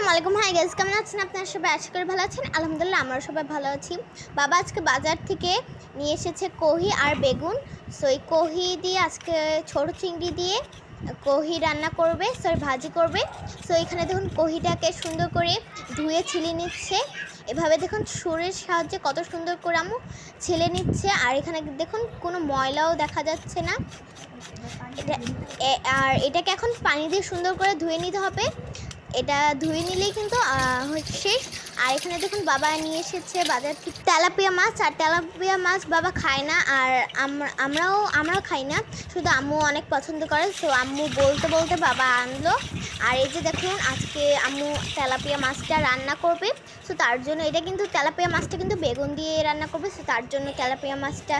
আসসালামু আলাইকুম। Hi guys, কেমন আছেন আপনারা সবাই? আশা করি ভালো আছেন। আলহামদুলিল্লাহ আমরা সবাই ভালো আছি। বাবা আজকে বাজার থেকে নিয়ে এসেছে কহি আর বেগুন। সো এই কহি দিয়ে আজকে ছোট চিংড়ি দিয়ে কহি রান্না করবে, ভাজি করবে। সো এখানে দেখুন কহিটাকে সুন্দর করে ধুয়ে ছিলে নিচ্ছে। এভাবে দেখুন ছুরির সাহায্যে কত সুন্দর করে আম্মু ছিলে নিচ্ছে। আর এখানে দেখুন কোনো ময়লাও দেখা যাচ্ছে না। আর এটাকে এখন পানি দিয়ে সুন্দর করে ধুয়ে নিতে হবে। এটা ধুয়ে নিলেই কিন্তু শেষ। আর এখানে দেখুন বাবা নিয়ে এসেছে বাজার থেকে তেলাপিয়া মাছ। আর তেলাপিয়া মাছ বাবা খায় না, আর আমরাও খাই না, শুধু আম্মু অনেক পছন্দ করে। সো আম্মু বলতে বলতে বাবা আনলো। আর এই যে দেখুন আজকে আম্মু তেলাপিয়া মাছটা রান্না করবে। সো তার জন্য এটা কিন্তু তেলাপিয়া মাছটা কিন্তু বেগুন দিয়ে রান্না করবে। সো তার জন্য তেলাপিয়া মাছটা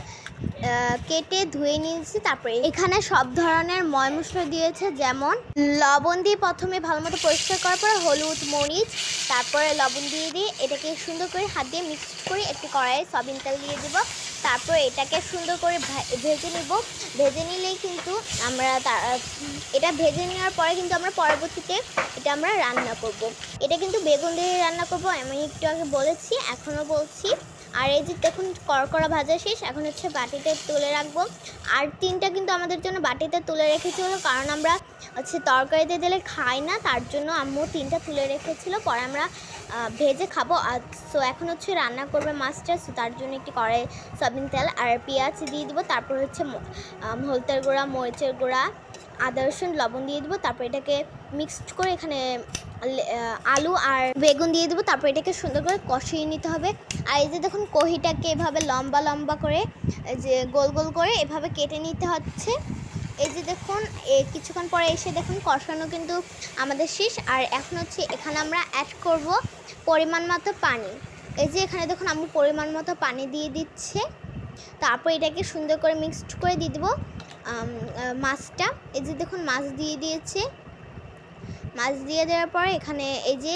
কেটে ধুয়ে নিয়েছি। তারপরে এখানে সব ধরনের ময় মশলা দিয়েছে, যেমন লবণ দিয়ে প্রথমে ভালো মতো পরিষ্কার করার পরে হলুদ, মরিচ, তারপরে লবণ দিয়ে এটাকে সুন্দর করে হাত দিয়ে মিক্স করে একটু কড়াইয়ে সয়াবিন তেল দিয়ে দেবো। তারপর এটাকে সুন্দর করে ভেজে নিব। ভেজে নিলেই কিন্তু আমরা এটা ভেজে নেওয়ার পরে কিন্তু আমরা পরবর্তীতে এটা আমরা রান্না করব। এটা কিন্তু বেগুন দিয়ে রান্না করব, আমি একটু আগে বলেছি, এখনও বলছি। আর এই যে দেখুন কড়কড়া ভাজা শেষ, এখন হচ্ছে বাটিতে তুলে রাখবো। আর তিনটা কিন্তু আমাদের জন্য বাটিতে তুলে রেখেছিল, কারণ আমরা হচ্ছে তরকারিতে দিলে খাই না, তার জন্য আম্মু তিনটা তুলে রেখেছিল, পরে আমরা ভেজে খাবো। আর সো এখন হচ্ছে রান্না করবে মাছটা। সো তার জন্য একটি কড়াই সয়াবিন তেল আর পেঁয়াজ দিয়ে দিব। তারপর হচ্ছে হলুদের গুঁড়া, মরিচের গুঁড়া, আদা রসুন, লবণ দিয়ে দিব। তারপর এটাকে মিক্সড করে এখানে আলু আর বেগুন দিয়ে দেবো। তারপর এটাকে সুন্দর করে কষিয়ে নিতে হবে। আর এই যে দেখুন কহিটাকে এভাবে লম্বা লম্বা করে, যে গোল গোল করে এভাবে কেটে নিতে হচ্ছে। এই যে দেখুন কিছুক্ষণ পরে এসে দেখুন কষানো কিন্তু আমাদের শেষ। আর এখন হচ্ছে এখানে আমরা অ্যাড করব পরিমাণ মতো পানি। এই যে এখানে দেখুন আমি পরিমাণ মতো পানি দিয়ে দিচ্ছে। তারপর এটাকে সুন্দর করে মিক্সড করে দিয়ে দেবো মাছটা। এই যে দেখুন মাছ দিয়ে দিয়েছে। মাছ দিয়ে দেওয়ার পরে এখানে এই যে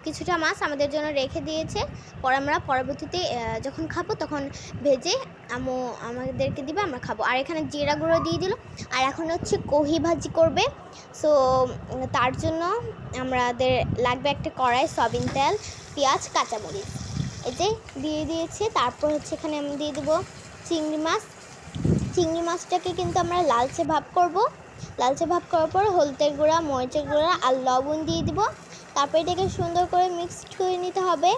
কিছুটা মাছ আমাদের জন্য রেখে দিয়েছে, পরে আমরা পরবর্তীতে যখন খাবো তখন ভেজে আম্মু আমাদেরকে দিবে, আমরা খাবো। আর এখানে জিরা গুঁড়ো দিয়ে দিল। আর এখন হচ্ছে কহি ভাজি করবে। সো তার জন্য আমাদের লাগবে একটা কড়াই, সয়াবিন তেল, পেঁয়াজ, কাঁচামরিচ, এই যে দিয়ে দিয়েছে। তারপর হচ্ছে এখানে আমি দিয়ে দেবো চিংড়ি মাছ। চিংড়ি মাছটাকে কিন্তু আমরা লালচে ভাব করব। লালচে ভাব করার পর হলুদের গুঁড়া, মরিচের গুঁড়া আর লবণ দিয়ে দিব। তারপর এটাকে সুন্দর করে মিক্সড করে নিতে হবে।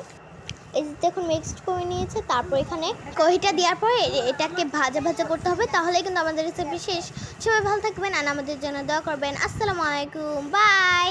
এই যে দেখুন মিক্সড করে নিয়েছে। তারপর এখানে কহিটা দেওয়ার পরে এটাকে ভাজা ভাজা করতে হবে, তাহলে কিন্তু আমাদের রেসিপি শেষ। সবাই ভালো থাকবেন আর আমাদের জন্য দোয়া করবেন। আসসালামু আলাইকুম, বাই।